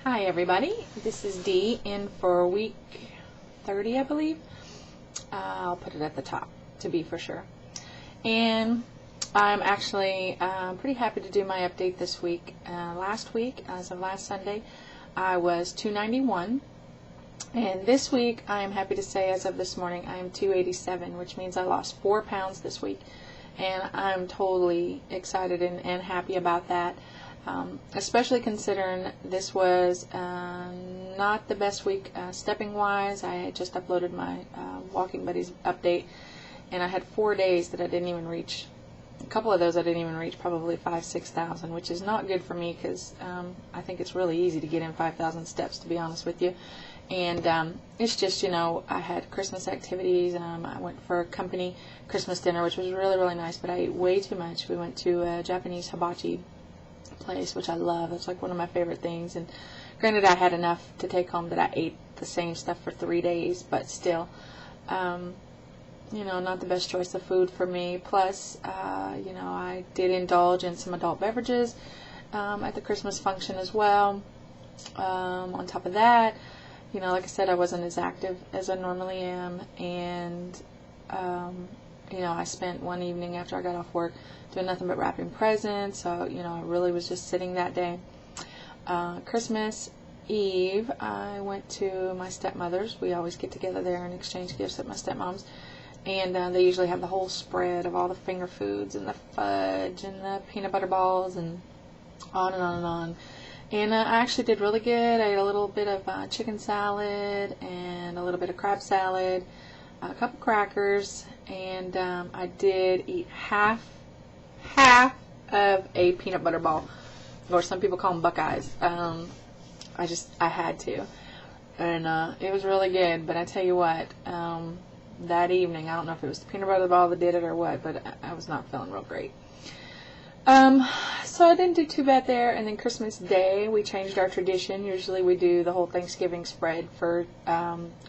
Hi everybody, this is Dee in for week 30 I believe. I'll put it at the top to be for sure. And I'm actually pretty happy to do my update this week. Last week, as of last Sunday, I was 291. And this week, I am happy to say as of this morning, I am 287, which means I lost 4 pounds this week. And I'm totally excited and happy about that. Especially considering this was not the best week stepping wise. I had just uploaded my Walking Buddies update, and I had 4 days that I didn't even reach. A couple of those I didn't even reach probably 5,000-6,000, which is not good for me because I think it's really easy to get in 5,000 steps, to be honest with you. And it's just, you know, I had Christmas activities. I went for a company Christmas dinner, which was really, really nice, but I ate way too much. We went to a Japanese hibachi place, which I love. It's like one of my favorite things. And granted, I had enough to take home that I ate the same stuff for 3 days, but still, you know, not the best choice of food for me. Plus, you know, I did indulge in some adult beverages at the Christmas function as well. On top of that, you know, like I said, I wasn't as active as I normally am, and you know, I spent one evening after I got off work doing nothing but wrapping presents. So, you know, I really was just sitting that day. Christmas Eve, I went to my stepmother's. We always get together there and exchange gifts at my stepmom's. And they usually have the whole spread of all the finger foods and the fudge and the peanut butter balls and on and on and on. And I actually did really good. I ate a little bit of chicken salad and a little bit of crab salad, a couple crackers, and I did eat half of a peanut butter ball, or some people call them Buckeyes. I had to, and it was really good. But I tell you what, that evening, I don't know if it was the peanut butter ball that did it or what, but I was not feeling real great. So I didn't do too bad there. And then Christmas Day, we changed our tradition. Usually we do the whole Thanksgiving spread for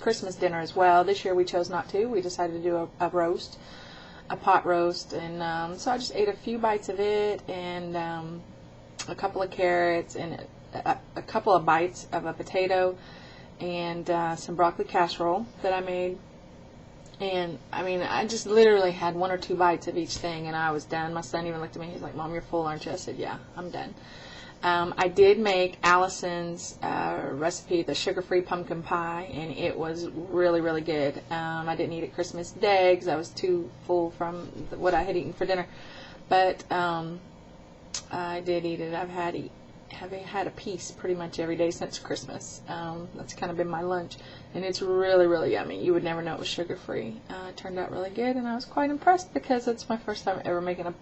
Christmas dinner as well. This year we chose not to. We decided to do a roast, a pot roast. And so I just ate a few bites of it and a couple of carrots and a couple of bites of a potato and some broccoli casserole that I made. And, I mean, I just literally had 1 or 2 bites of each thing, and I was done. My son even looked at me. He's like, "Mom, you're full, aren't you?" I said, "Yeah, I'm done." I did make Allison's recipe, the sugar-free pumpkin pie, and it was really, really good. I didn't eat it Christmas Day because I was too full from what I had eaten for dinner. But I did eat it. I've had a piece pretty much every day since Christmas. That's kind of been my lunch, and it's really, really yummy. You would never know it was sugar-free. It turned out really good, and I was quite impressed because it's my first time ever making a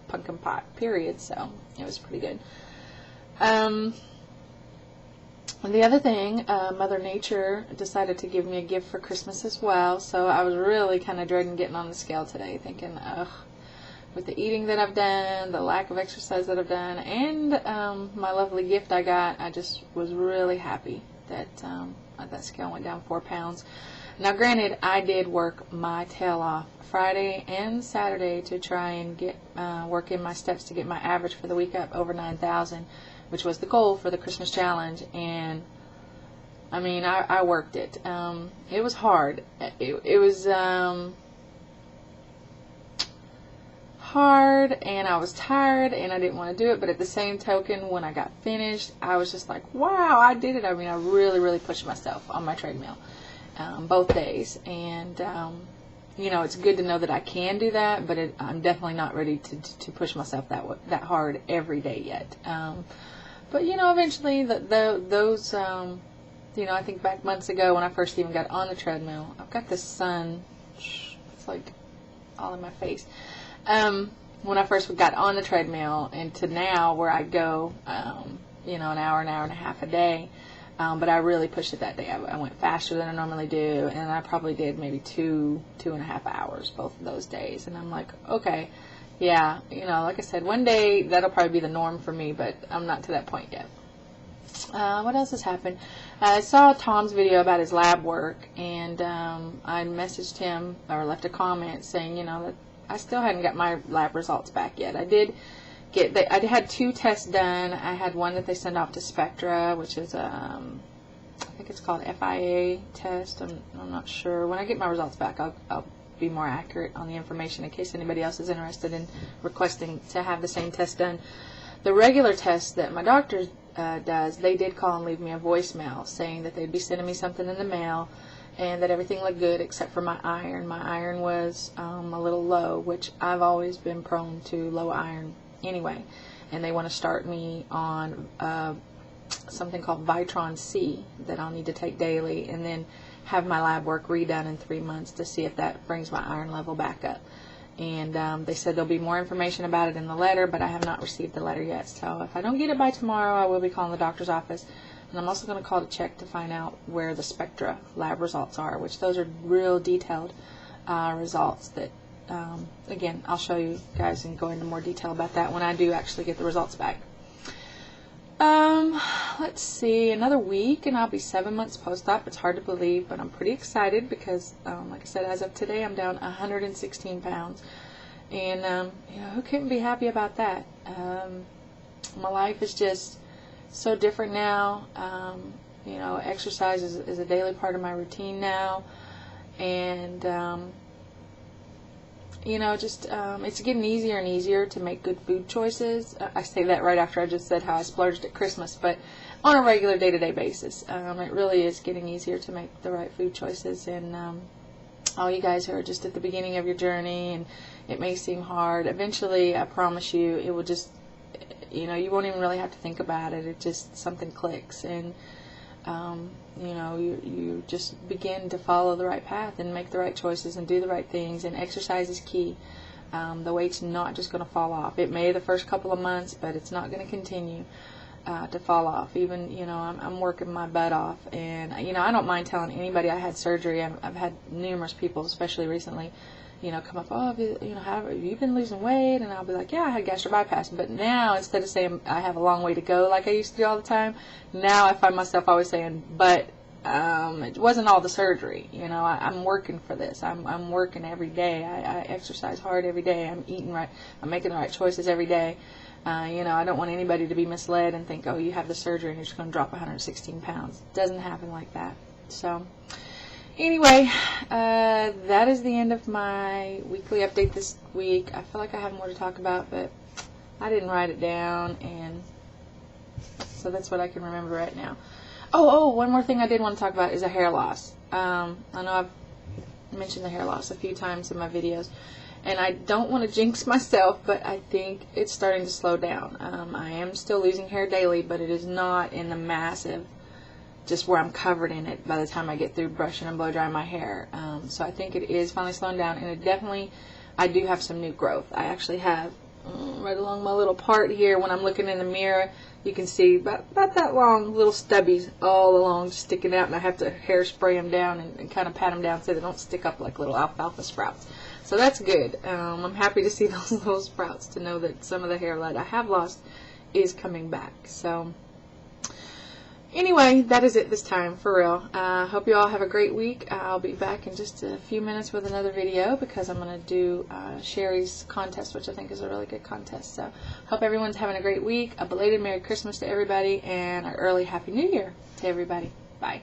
pumpkin pie, period, so it was pretty good. And the other thing, Mother Nature decided to give me a gift for Christmas as well, so I was really kind of dreading getting on the scale today, thinking, ugh, with the eating that I've done, the lack of exercise that I've done, and my lovely gift I got, I just was really happy that that scale went down 4 pounds. Now, granted, I did work my tail off Friday and Saturday to try and get work in my steps to get my average for the week up over 9,000, which was the goal for the Christmas challenge. And I mean, I worked it. It was hard. It was hard, and I was tired, and I didn't want to do it, but at the same token, when I got finished, I was just like, wow, I did it. I mean, I really, really pushed myself on my treadmill both days, and you know, it's good to know that I can do that, but I'm definitely not ready to push myself that hard every day yet. But you know, eventually, those you know, I think back months ago when I first even got on the treadmill, I've got this sun, it's like all in my face. When I first got on the treadmill, and to now where I go, you know, an hour and a half a day, but I really pushed it that day. I went faster than I normally do, and I probably did maybe 2.5 hours both of those days, and I'm like, okay, yeah, you know, like I said, one day that'll probably be the norm for me, but I'm not to that point yet. What else has happened? I saw Tom's video about his lab work, and I messaged him or left a comment saying, you know, that I still hadn't got my lab results back yet. I did I had 2 tests done. I had one that they send off to Spectra, which is I think it's called FIA test. I'm not sure. When I get my results back, I'll be more accurate on the information in case anybody else is interested in requesting to have the same test done. The regular test that my doctor does, they did call and leave me a voicemail saying that they'd be sending me something in the mail and that everything looked good except for my iron. My iron was a little low, which I've always been prone to low iron anyway. And they want to start me on something called Vitron C that I'll need to take daily, and then have my lab work redone in 3 months to see if that brings my iron level back up. And they said there'll be more information about it in the letter, but I have not received the letter yet. So if I don't get it by tomorrow, I will be calling the doctor's office. And I'm also going to call to check to find out where the Spectra lab results are, which those are real detailed results that, again, I'll show you guys and go into more detail about that when I do actually get the results back. Let's see, another week and I'll be 7 months post-op. It's hard to believe, but I'm pretty excited because, like I said, as of today, I'm down 116 pounds. And, you know, who couldn't be happy about that? My life is just so different now. You know, exercise is a daily part of my routine now. And, you know, just it's getting easier and easier to make good food choices. I say that right after I just said how I splurged at Christmas, but on a regular day-to-day basis, it really is getting easier to make the right food choices. And all you guys who are just at the beginning of your journey, and it may seem hard, eventually, I promise you, it will just, you know, you won't even really have to think about it. It just, something clicks, and you know, you just begin to follow the right path and make the right choices and do the right things, and exercise is key. The weight's not just going to fall off. It may the first couple of months, but it's not going to continue to fall off. Even, you know, I'm working my butt off, and, you know, I don't mind telling anybody I had surgery. I've had numerous people, especially recently, you know, come up, oh, have you been losing weight? And I'll be like, yeah, I had gastric bypass. But now, instead of saying I have a long way to go like I used to do all the time, now I find myself always saying, but it wasn't all the surgery. You know, I'm working for this. I'm working every day. I exercise hard every day. I'm eating right. I'm making the right choices every day. You know, I don't want anybody to be misled and think, oh, you have the surgery and you're just going to drop 116 pounds. It doesn't happen like that. So, anyway, that is the end of my weekly update this week. I feel like I have more to talk about, but I didn't write it down, and so that's what I can remember right now. Oh, one more thing I did want to talk about is a hair loss. I know I've mentioned the hair loss a few times in my videos, and I don't want to jinx myself, but I think it's starting to slow down. I am still losing hair daily, but it is not in the massive, just where I'm covered in it by the time I get through brushing and blow drying my hair. So I think it is finally slowing down, and it definitely, I do have some new growth. I actually have right along my little part here, when I'm looking in the mirror, you can see about that long little stubbies all along sticking out, and I have to hairspray them down and kind of pat them down so they don't stick up like little alfalfa sprouts. So that's good. I'm happy to see those little sprouts, to know that some of the hair that I have lost is coming back. So anyway, that is it this time, for real. Hope you all have a great week. I'll be back in just a few minutes with another video, because I'm going to do Sherry's contest, which I think is a really good contest. So hope everyone's having a great week. A belated Merry Christmas to everybody, and an early Happy New Year to everybody. Bye.